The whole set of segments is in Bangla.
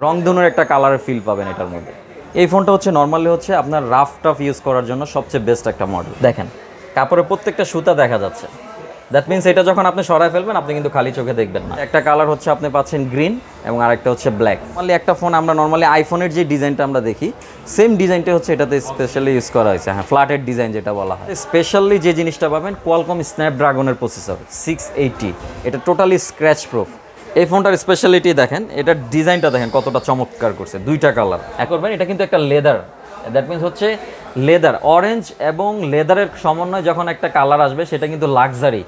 রংধনুর একটা কালারের ফিল পাবেন এটার মধ্যে। এই ফোনটা হচ্ছে নর্মালি হচ্ছে আপনার রাফ টাফ ইউজ করার জন্য সবচেয়ে বেস্ট একটা মডেল। দেখেন কাপড়ের প্রত্যেকটা সুতা দেখা যাচ্ছে, দ্যাট মিনস এটা যখন আপনি সরায় ফেলবেন আপনি কিন্তু খালি চোখে দেখবেন না। একটা কালার হচ্ছে আপনি পাচ্ছেন গ্রিন এবং আরেকটা হচ্ছে ব্ল্যাক। নর্মালি একটা ফোন আমরা নর্মালি আইফোনের যে ডিজাইনটা আমরা দেখি সেম ডিজাইনটা হচ্ছে এটাতে স্পেশালি ইউজ করা হয়েছে। হ্যাঁ, ফ্ল্যাটের ডিজাইন যেটা বলা হয়। স্পেশালি যে জিনিসটা পাবেন কোয়ালকম স্ন্যাপড্রাগনের প্রসেসর 680, এটা টোটালি স্ক্র্যাচ প্রুফ। এই ফোনটার স্পেশালিটি দেখেন, এটার ডিজাইনটা দেখেন কতটা চমৎকার করছে, দুইটা কালার করবেন। এটা কিন্তু একটা লেদার, দ্যাট মিনস হচ্ছে লেদার, অরেঞ্জ এবং লেদারের সমন্বয় যখন একটা কালার আসবে সেটা কিন্তু luxury.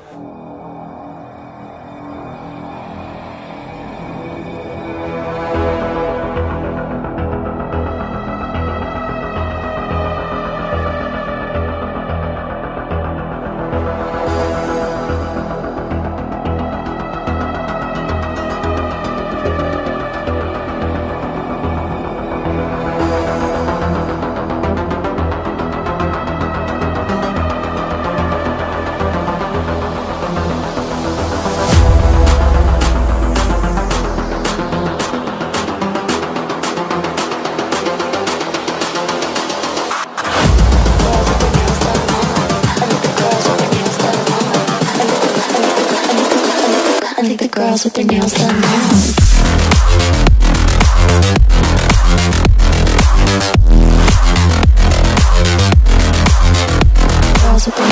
Girls with their nails done now. Girls with their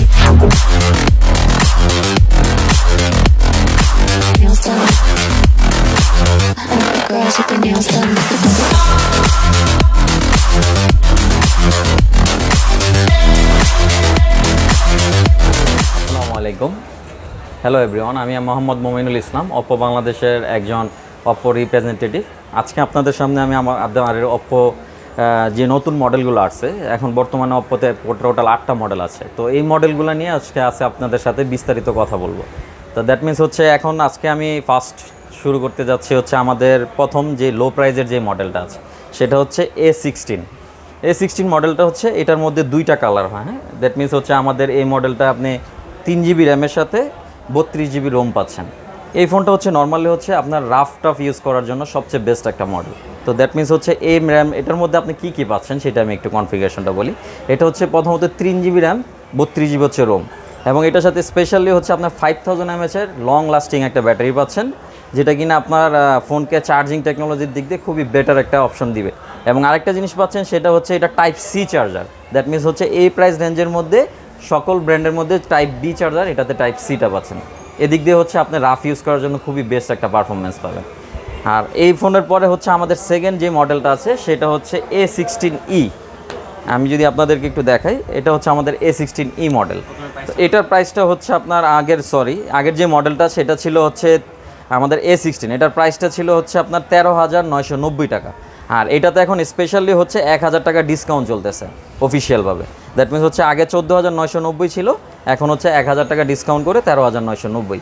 nails done. I like the girls with their nails done. আসসালামু আলাইকুম, হ্যালো এভরিওয়ান, আমি মোহাম্মদ মোমিনুল ইসলাম, অপ্পো বাংলাদেশের একজন অপ্পো রিপ্রেজেন্টেটিভ। আজকে আপনাদের সামনে আমি আমার অপ্পো যে নতুন মডেলগুলো আসছে, এখন বর্তমানে অপ্পোতে টোটাল 8টা মডেল আছে। তো এই মডেলগুলো নিয়ে আজকে আপনাদের সাথে বিস্তারিত কথা বলবো। তো দ্যাট মিনস হচ্ছে এখন আজকে আমি ফার্স্ট শুরু করতে যাচ্ছি হচ্ছে আমাদের প্রথম যে লো প্রাইজের যে মডেলটা আছে সেটা হচ্ছে A16 মডেলটা হচ্ছে এটার মধ্যে দুইটা কালার হয়। হ্যাঁ, দ্যাট মিনস হচ্ছে আমাদের এই মডেলটা আপনি 3GB র্যামের সাথে 32GB রোম পাচ্ছেন। এই ফোনটা হচ্ছে নর্মালি হচ্ছে আপনার রাফ টাফ ইউজ করার জন্য সবচেয়ে বেস্ট একটা মডেল। তো দ্যাট মিনস হচ্ছে এই র্যাম, এটার মধ্যে আপনি কী কী পাচ্ছেন সেটা আমি একটু কনফিগারেশনটা বলি। এটা হচ্ছে প্রথমত 3GB র্যাম, 32GB হচ্ছে রোম, এবং এটার সাথে স্পেশালি হচ্ছে আপনার 5000 mAh লং লাস্টিং একটা ব্যাটারি পাচ্ছেন, যেটা কিনা আপনার ফোনকে চার্জিং টেকনোলজির দিক দিয়ে খুবই বেটার একটা অপশন দিবে। এবং আরেকটা জিনিস পাচ্ছেন সেটা হচ্ছে এটা type C charger. That means হচ্ছে এই প্রাইস রেঞ্জের মধ্যে সকল ব্র্যান্ডের মধ্যে টাইপ বি চার্জার, এটাতে টাইপ সিটা পাচ্ছেন। এদিক দিয়ে হচ্ছে আপনি রাফ ইউজ করার জন্য খুবই বেস্ট একটা পারফরমেন্স পাবেন। আর এই ফোনের পরে হচ্ছে আমাদের সেকেন্ড যে মডেলটা আছে সেটা হচ্ছে A16e। আমি যদি আপনাদেরকে একটু দেখাই, এটা হচ্ছে আমাদের A16e মডেল। তো এটার প্রাইসটা হচ্ছে আপনার আগের যে মডেলটা সেটা ছিল হচ্ছে আমাদের A16, এটার প্রাইসটা ছিল হচ্ছে আপনার 13,990 টাকা। আর এটাতে এখন স্পেশালি হচ্ছে 1000 টাকা ডিসকাউন্ট চলতেছে অফিসিয়ালভাবে। দ্যাট মিনস হচ্ছে আগে 14,990 ছিল, এখন হচ্ছে 1000 টাকা ডিসকাউন্ট করে 13,990।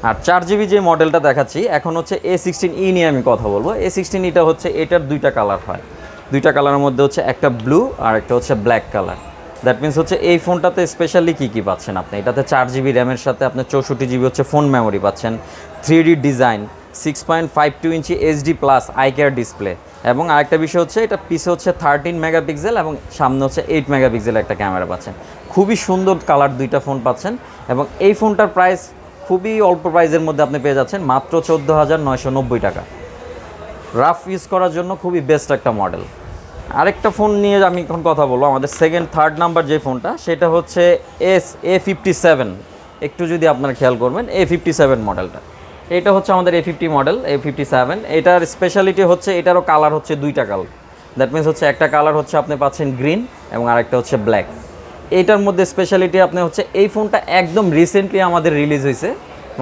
আর 4GB যে মডেলটা দেখাচ্ছি এখন হচ্ছে A16e নিয়ে আমি কথা বলবো। A16eটা হচ্ছে এটার দুইটা কালার হয়, দুইটা কালারের মধ্যে হচ্ছে একটা ব্লু আর একটা হচ্ছে ব্ল্যাক কালার। দ্যাট মিনস হচ্ছে এই ফোনটাতে স্পেশালি কী পাচ্ছেন আপনি, এটাতে 4GB র্যামের সাথে আপনার 64GB হচ্ছে ফোন মেমোরি পাচ্ছেন, 3D ডিজাইন, 6.52 ইঞ্চি HD+ আই কেয়ার ডিসপ্লে, এবং আরেকটা বিষয় হচ্ছে এটা পিছে হচ্ছে 13 মেগাপিক্সেল এবং সামনে হচ্ছে 8 মেগাপিক্সেল একটা ক্যামেরা পাচ্ছেন। খুবই সুন্দর কালার দুইটা ফোন পাচ্ছেন, এবং এই ফোনটার প্রাইস খুবই অল্প প্রাইসের মধ্যে আপনি পেয়ে যাচ্ছেন মাত্র 14,990 টাকা। রাফ ইউজ করার জন্য খুবই বেস্ট একটা মডেল। আরেকটা ফোন নিয়ে আমি এখন কথা বলবো, আমাদের থার্ড নাম্বার যে ফোনটা সেটা হচ্ছে A57। একটু যদি আপনারা খেয়াল করবেন, A57 মডেলটা, এটা হচ্ছে আমাদের A50 মডেল, A57। এটার স্পেশালিটি হচ্ছে এটারও কালার হচ্ছে দুইটা কালার। দ্যাট মিনস হচ্ছে একটা কালার হচ্ছে আপনি পাচ্ছেন গ্রিন এবং আরেকটা হচ্ছে ব্ল্যাক। এইটার মধ্যে স্পেশালিটি আপনি হচ্ছে এই ফোনটা একদম রিসেন্টলি আমাদের রিলিজ হয়েছে,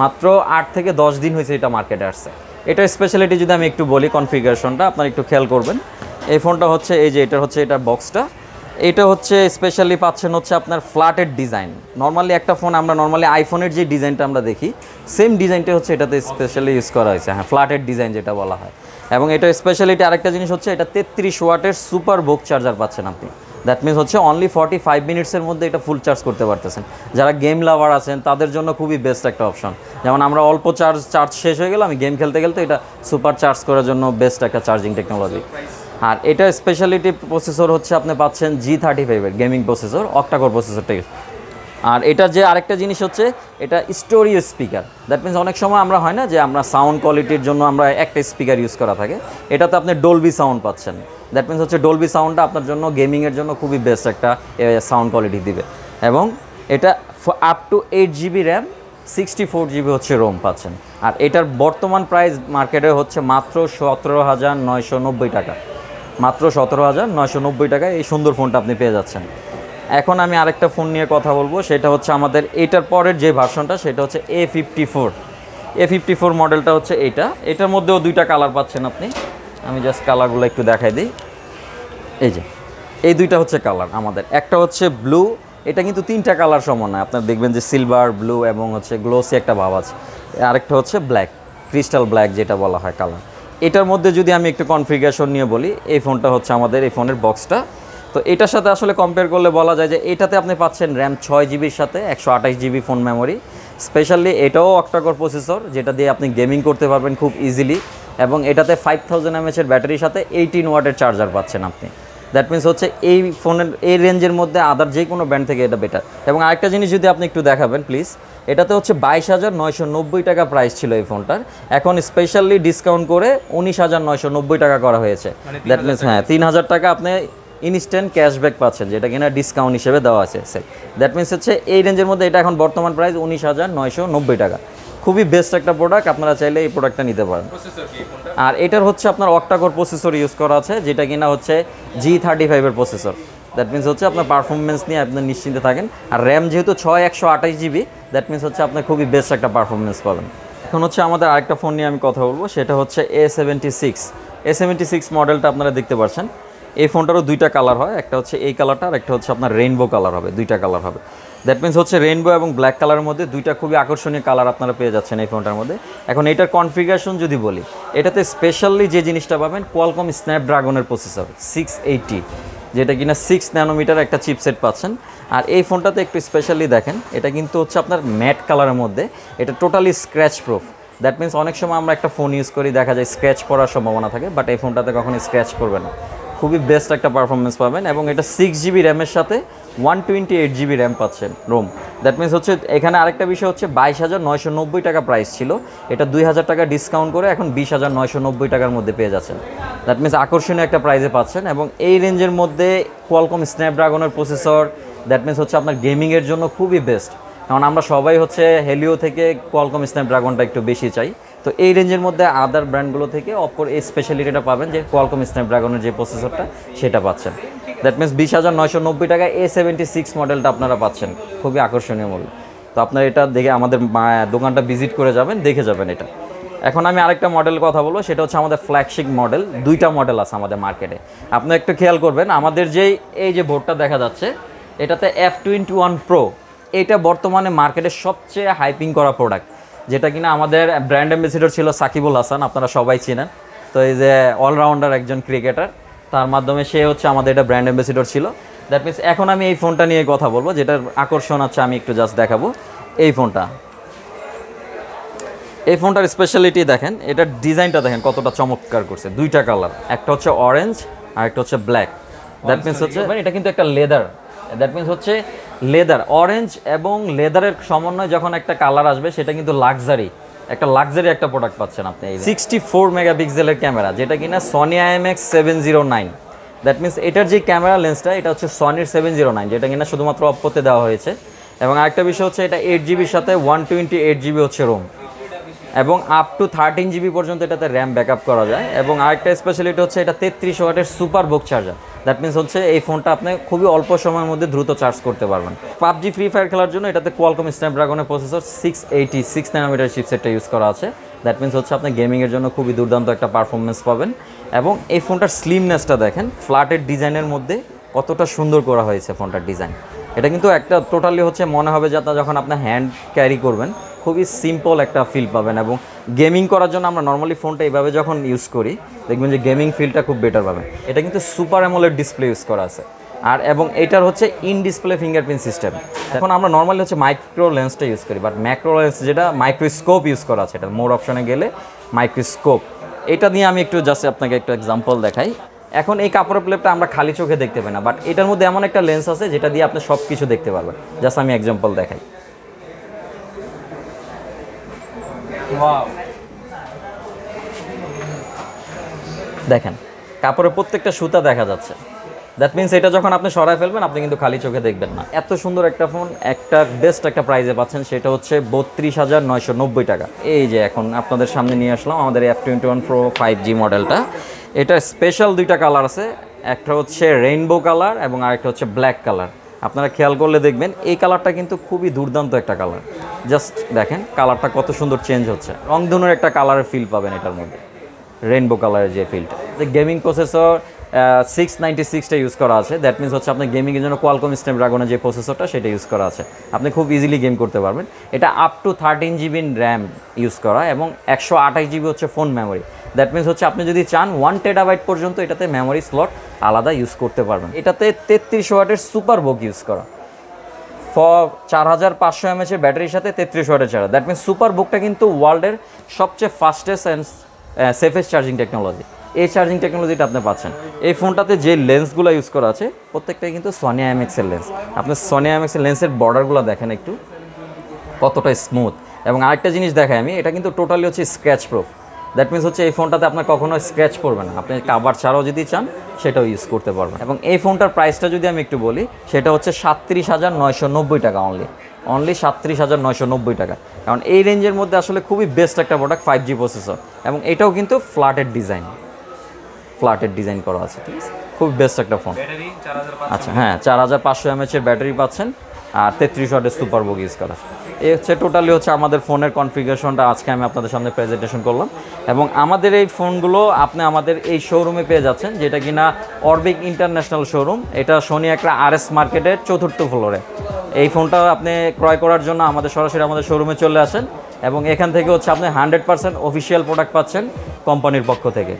মাত্র 8 থেকে 10 দিন হয়েছে এটা মার্কেটে আসছে। এটার স্পেশালিটি যদি আমি একটু বলি, কনফিগারেশনটা আপনারা একটু খেয়াল করবেন। এই ফোনটা হচ্ছে এই যে এটা হচ্ছে এটার বক্সটা, এটা হচ্ছে স্পেশালি পাচ্ছেন হচ্ছে আপনার ফ্ল্যাটের ডিজাইন। নর্মালি একটা ফোন আমরা নর্মালি আইফোনের যে ডিজাইনটা আমরা দেখি সেম ডিজাইনটা হচ্ছে এটাতে স্পেশালি ইউজ করা হয়েছে। হ্যাঁ, ফ্ল্যাটের ডিজাইন যেটা বলা হয়। এবং এটা স্পেশালিটি আরেকটা জিনিস হচ্ছে এটা 33 ওয়াটের সুপার বোক চার্জার পাচ্ছেন আপনি। দ্যাট মিনস হচ্ছে অনলি 45 মিনিটসের মধ্যে এটা ফুল চার্জ করতে পারতেছেন। যারা গেম লাভার আছেন তাদের জন্য খুবই বেস্ট একটা অপশন। যেমন আমরা অল্প চার্জ শেষ হয়ে গেলে আমি গেম খেলতে খেলতে এটা সুপার চার্জ করার জন্য বেস্ট একটা চার্জিং টেকনোলজি। আর এটা স্পেশালিটি প্রসেসর হচ্ছে আপনি পাচ্ছেন G35 এর গেমিং প্রসেসর, অক্টাকোর প্রসেসরটা। আর এটা যে আরেকটা জিনিস হচ্ছে এটা স্টোরিও স্পিকার। দ্যাট মিনস অনেক সময় আমরা হয় না যে আমরা সাউন্ড কোয়ালিটির জন্য আমরা একটা স্পিকার ইউজ করা থাকে, এটাতে আপনি ডলবি সাউন্ড পাচ্ছেন। দ্যাট মিনস হচ্ছে ডলবি সাউন্ডটা আপনার জন্য গেমিংয়ের জন্য খুবই বেস্ট একটা সাউন্ড কোয়ালিটি দিবে। এবং এটা up to 8 GB RAM, 64 GB হচ্ছে রোম পাচ্ছেন। আর এটার বর্তমান প্রাইস মার্কেটে হচ্ছে মাত্র 17,990 টাকা। মাত্র 17,990 টাকায় এই সুন্দর ফোনটা আপনি পেয়ে যাচ্ছেন। এখন আমি আরেকটা ফোন নিয়ে কথা বলবো, সেটা হচ্ছে আমাদের এটার পরের যে ভার্সনটা সেটা হচ্ছে A54 মডেলটা হচ্ছে এটার মধ্যেও দুইটা কালার পাচ্ছেন আপনি। আমি জাস্ট কালারগুলো একটু দেখাই দিই। এই যে এই দুইটা হচ্ছে কালার আমাদের, একটা হচ্ছে ব্লু, এটা কিন্তু তিনটা কালার সমান নয়, আপনার দেখবেন যে সিলভার, ব্লু এবং হচ্ছে গ্লোসি একটা ভাব আছে। আরেকটা হচ্ছে ব্ল্যাক, ক্রিস্টাল ব্ল্যাক যেটা বলা হয় কালার। এটার মধ্যে যদি আমি একটু কনফিগারেশন নিয়ে বলি, এই ফোনটা হচ্ছে আমাদের এই ফোনের বক্সটা। তো এটার সাথে আসলে কম্পেয়ার করলে বলা যায় যে এটাতে আপনি পাচ্ছেন র্যাম 6 জিবির সাথে 128 GB ফোন মেমোরি। স্পেশালি এটাও অক্টাকোর প্রসেসর, যেটা দিয়ে আপনি গেমিং করতে পারবেন খুব ইজিলি। এবং এটাতে 5000 mAh ব্যাটারির সাথে 18 ওয়াটের চার্জার পাচ্ছেন আপনি। দ্যাট মিনস হচ্ছে এই ফোনের এই রেঞ্জের মধ্যে আদার যে কোনো ব্র্যান্ড থেকে এটা বেটার। এবং আরেকটা জিনিস যদি আপনি একটু দেখাবেন প্লিজ, এটাতে হচ্ছে 22,990 টাকা প্রাইস ছিল এই ফোনটার, এখন স্পেশালি ডিসকাউন্ট করে 19,990 টাকা করা হয়েছে। দ্যাট মিনস 3,000 টাকা আপনি ইনস্ট্যান্ট ক্যাশব্যাক পাচ্ছেন, যেটা কিনা ডিসকাউন্ট হিসেবে দেওয়া আছে সেল। দ্যাট মিনস হচ্ছে এই রেঞ্জের মধ্যে এটা এখন বর্তমান প্রাইস 19,990 টাকা। খুবই বেস্ট একটা প্রোডাক্ট, আপনারা চাইলে এই প্রোডাক্টটা নিতে পারেন। আর এটার হচ্ছে আপনার অক্টাকোর প্রসেসর ইউজ করা আছে, যেটা কিনা হচ্ছে G35 এর প্রসেসর। দ্যাট মিনস হচ্ছে আপনার পারফরমেন্স নিয়ে আপনি নিশ্চিন্তে থাকেন। আর র্যাম যেহেতু 128 GB, দ্যাট মিনস হচ্ছে আপনার খুবই বেস্ট একটা পারফরমেন্স পাবেন। এখন হচ্ছে আমাদের আরেকটা ফোন নিয়ে আমি কথা বলবো, সেটা হচ্ছে A76 মডেলটা আপনারা দেখতে পাচ্ছেন। এই ফোনটারও দুইটা কালার হয়, একটা হচ্ছে এই কালারটা আর একটা হচ্ছে আপনার রেইনবো কালার হবে, দুইটা কালার হবে। দ্যাট মিনস হচ্ছে রেইনবো এবং ব্ল্যাক কালারের মধ্যে দুইটা খুবই আকর্ষণীয় কালার আপনারা পেয়ে যাচ্ছেন এই ফোনটার মধ্যে। এখন এটার কনফিগারেশন যদি বলি, এটাতে স্পেশালি যে জিনিসটা পাবেন কোয়ালকম স্ন্যাপড্রাগনের প্রসেসর 680, যেটা কিনা 6 ন্যানোমিটার একটা চিপসেট পাচ্ছেন। আর এই ফোনটাতে একটু স্পেশালি দেখেন, এটা কিন্তু হচ্ছে আপনার ম্যাট কালারের মধ্যে, এটা totally scratch proof. That means অনেক সময় আমরা একটা ফোন ইউজ করি, দেখা যায় স্ক্র্যাচ পড়ার সম্ভাবনা থাকে, বাট এই ফোনটাতে কখনো স্ক্র্যাচ পড়বে না। খুবই বেস্ট একটা পারফরমেন্স পাবেন। এবং এটা 6 GB র্যামের সাথে 128 GB র্যাম পাচ্ছেন রোম। দ্যাট মিনস হচ্ছে এখানে আরেকটা বিষয় হচ্ছে 22,990 টাকা প্রাইস ছিল, এটা 2,000 টাকা ডিসকাউন্ট করে এখন 20,990 টাকার মধ্যে পেয়ে যাচ্ছেন। দ্যাট মিনস আকর্ষণীয় একটা প্রাইসে পাচ্ছেন। এবং এই রেঞ্জের মধ্যে কোয়ালকম স্ন্যাপড্রাগনের প্রসেসর, দ্যাট মিনস হচ্ছে আপনার গেমিংয়ের জন্য খুবই বেস্ট। কারণ আমরা সবাই হচ্ছে হেলিও থেকে কোয়ালকম স্ন্যাপড্রাগনটা একটু বেশি চাই। তো এই রেঞ্জের মধ্যে আদার ব্র্যান্ডগুলো থেকে অপর এই স্পেশালিটিটা পাবেন যে কোয়ালকম স্ন্যাপড্রাগনের যে প্রসেসরটা সেটা পাচ্ছেন। দ্যাট মিনস 20,990 টাকায় A76 মডেলটা আপনারা পাচ্ছেন, খুবই আকর্ষণীয় মূল্য। তো আপনারা এটা দেখে আমাদের দোকানটা ভিজিট করে যাবেন, দেখে যাবেন এটা। এখন আমি আরেকটা মডেলের কথা বলবো, সেটা হচ্ছে আমাদের ফ্ল্যাগশিপ মডেল। দুইটা মডেল আছে আমাদের মার্কেটে, আপনি একটু খেয়াল করবেন। আমাদের এই যে বোর্ডটা দেখা যাচ্ছে, এটাতে F21 Pro, এটা বর্তমানে মার্কেটের সবচেয়ে হাইপিং করা প্রোডাক্ট, যেটা কিনা আমাদের ব্র্যান্ড অ্যাম্বাসেডর ছিল সাকিবুল হাসান, আপনারা সবাই চিনেন। তো এই যে অলরাউন্ডার একজন ক্রিকেটার, তার মাধ্যমে সে হচ্ছে আমাদের এটা ব্র্যান্ড অ্যাম্বাসেডর ছিল। দ্যাট মিনস এখন আমি এই ফোনটা নিয়ে কথা বলবো, যেটার আকর্ষণ আছে আমি একটু জাস্ট দেখাবো। এই ফোনটার স্পেশালিটি দেখেন, এটার ডিজাইনটা দেখেন কতটা চমৎকার করছে। দুইটা কালার, একটা হচ্ছে অরেঞ্জ আর একটা হচ্ছে ব্ল্যাক। দ্যাট মিনস হচ্ছে এটা কিন্তু একটা লেদার, দ্যাট মিনস হচ্ছে লেদার, অরেঞ্জ এবং লেদারের সমন্বয় যখন একটা কালার আসবে, সেটা কিন্তু লাক্সারি একটা প্রোডাক্ট পাচ্ছেন আপনি। 64 মেগাপিক্সেলের ক্যামেরা, যেটা কিনা সনি IMX 709। দ্যাট মিনস এটার যে ক্যামেরা লেন্সটা, এটা হচ্ছে সনির 709, যেটা কিনা শুধুমাত্র অপ্পোতে দেওয়া হয়েছে। এবং আরেকটা বিষয় হচ্ছে এটা 8 জিবির সাথে 128 GB হচ্ছে রোম, এবং আপ টু 13 GB পর্যন্ত এটাতে র্যাম ব্যাকআপ করা যায়। এবং আরেকটা স্পেশালিটি হচ্ছে এটা 33 ওয়াটের super book charger. That means হচ্ছে এই ফোনটা আপনি খুবই অল্প সময়ের মধ্যে দ্রুত চার্জ করতে পারবেন। PUBG ফ্রি ফায়ার খেলার জন্য এটাতে কোয়ালকম স্ন্যাপড্রাগনের প্রসেসর 6 ন্যানোমিটার চিপসেটটা ইউজ করা আছে। দ্যাট মিনস হচ্ছে আপনি গেমিংয়ের জন্য খুবই দুর্দান্ত একটা পারফরমেন্স পাবেন। এবং এই ফোনটার স্লিমনেসটা দেখেন, ফ্ল্যাটের ডিজাইনের মধ্যে কতটা সুন্দর করা হয়েছে ফোনটার ডিজাইন। এটা কিন্তু একটা টোটালি হচ্ছে মনে হবে যে যখন আপনি হ্যান্ড ক্যারি করবেন, খুবই সিম্পল একটা ফিল পাবেন। এবং গেমিং করার জন্য আমরা নর্মালি ফোনটা এইভাবে যখন ইউজ করি, দেখবেন যে গেমিং ফিলটা খুব বেটার পাবেন। এটা কিন্তু সুপার অ্যামোলেড ডিসপ্লে ইউজ করা আছে। আর এবং এটার হচ্ছে ইন ডিসপ্লে ফিঙ্গারপ্রিন্ট সিস্টেম। এখন আমরা নর্মালি হচ্ছে মাইক্রো লেন্সটা ইউজ করি, বাট ম্যাক্রো লেন্স যেটা মাইক্রোস্কোপ ইউজ করা আছে, এটা মোর অপশনে গেলে মাইক্রোস্কোপ। এটা নিয়ে আমি একটু জাস্ট আপনাকে একটা এক্সাম্পল দেখাই। এখন এই কাপড়ের প্লেটটা আমরা খালি চোখে দেখতে পাই না, বাট এটার মধ্যে এমন একটা লেন্স আছে যেটা দিয়ে আপনি সব কিছু দেখতে পারবেন। জাস্ট আমি এক্সাম্পল দেখাই। দেখেন কাপড়ের প্রত্যেকটা সুতা দেখা যাচ্ছে। দ্যাট মিনস এটা যখন আপনি সরায় ফেলবেন আপনি কিন্তু খালি চোখে দেখবেন না। এত সুন্দর একটা ফোন একটা বেস্ট একটা প্রাইসে পাচ্ছেন, সেটা হচ্ছে 32,990 টাকা। এই যে এখন আপনাদের সামনে নিয়ে আসলাম আমাদের F21 Pro 5G মডেলটা। এটা স্পেশাল দুইটা কালার আছে, একটা হচ্ছে রেইনবো কালার এবং আরেকটা হচ্ছে ব্ল্যাক কালার। আপনারা খেয়াল করলে দেখবেন এই কালারটা কিন্তু খুবই দুর্দান্ত একটা কালার। জাস্ট দেখেন কালারটা কত সুন্দর চেঞ্জ হচ্ছে, রংধনুর একটা কালারের ফিল পাবেন এটার মধ্যে, রেইনবো কালারের যে ফিলটা। গেমিং প্রসেসর 696টা ইউজ করা আছে। দ্যাট মিনস হচ্ছে আপনার গেমিংয়ের জন্য কোয়ালকম স্ন্যাপড্রাগনের যে প্রসেসরটা সেটা ইউজ করা আছে, আপনি খুব ইজিলি গেম করতে পারবেন। এটা up to 13 GB RAM use করা এবং 128 GB হচ্ছে ফোন মেমোরি। দ্যাট মিনস হচ্ছে আপনি যদি চান 1 TB পর্যন্ত এটাতে মেমোরি স্লট আলাদা ইউজ করতে পারবেন। এটাতে 33 ওয়াটের সুপার বুক ইউজ করা, 4500 mAh এর ব্যাটারির সাথে 33 ওয়াটের চার্জার। দ্যাট মিনস সুপার বুকটা কিন্তু ওয়ার্ল্ডের সবচেয়ে fastest and safest charging technology. এই চার্জিং টেকনোলজিটা আপনি পাচ্ছেন। এই ফোনটাতে যে লেন্সগুলো ইউজ করা আছে প্রত্যেকটাই কিন্তু সনি IMX-এর লেন্স। আপনি সনি IMX-এর লেন্সের বর্ডারগুলো দেখেন একটু কতটা স্মুথ। এবং আরেকটা জিনিস দেখাই আমি, এটা কিন্তু টোটালি হচ্ছে স্ক্র্যাচ প্রুফ। দ্যাট মিনস হচ্ছে এই ফোনটাতে আপনার কখনো স্ক্র্যাচ পড়বে না, আপনি কাভার ছাড়াও যদি চান সেটাও ইউজ করতে পারবেন। এবং এই ফোনটার প্রাইসটা যদি আমি একটু বলি, সেটা হচ্ছে 37,990 টাকা অনলি 37,990 টাকা। কারণ এই রেঞ্জের মধ্যে আসলে খুবই বেস্ট একটা প্রোডাক্ট, 5G প্রসেসর এবং এটাও কিন্তু ফ্ল্যাটের ডিজাইন করা আছে, ঠিক আছে, খুব বেস্ট একটা ফোন। আচ্ছা হ্যাঁ, 4500 mAh এর ব্যাটারি পাচ্ছেন আর 33 ওয়াটের সুপার বুক ইউজ করা। এই হচ্ছে টোটালি হচ্ছে আমাদের ফোনের কনফিগারেশনটা আজকে আমি আপনাদের সামনে প্রেজেন্টেশন করলাম। এবং আমাদের এই ফোনগুলো আপনি আমাদের এই শোরুমে পেয়ে যাচ্ছেন, যেটা কিনা অরবিক ইন্টারন্যাশনাল শোরুম। এটা শনি একটা RS মার্কেটের 4th ফ্লোরে। এই ফোনটা আপনি ক্রয় করার জন্য সরাসরি আমাদের শোরুমে চলে আসেন এবং এখান থেকে হচ্ছে আপনি 100% অফিসিয়াল প্রোডাক্ট পাচ্ছেন কোম্পানির পক্ষ থেকে।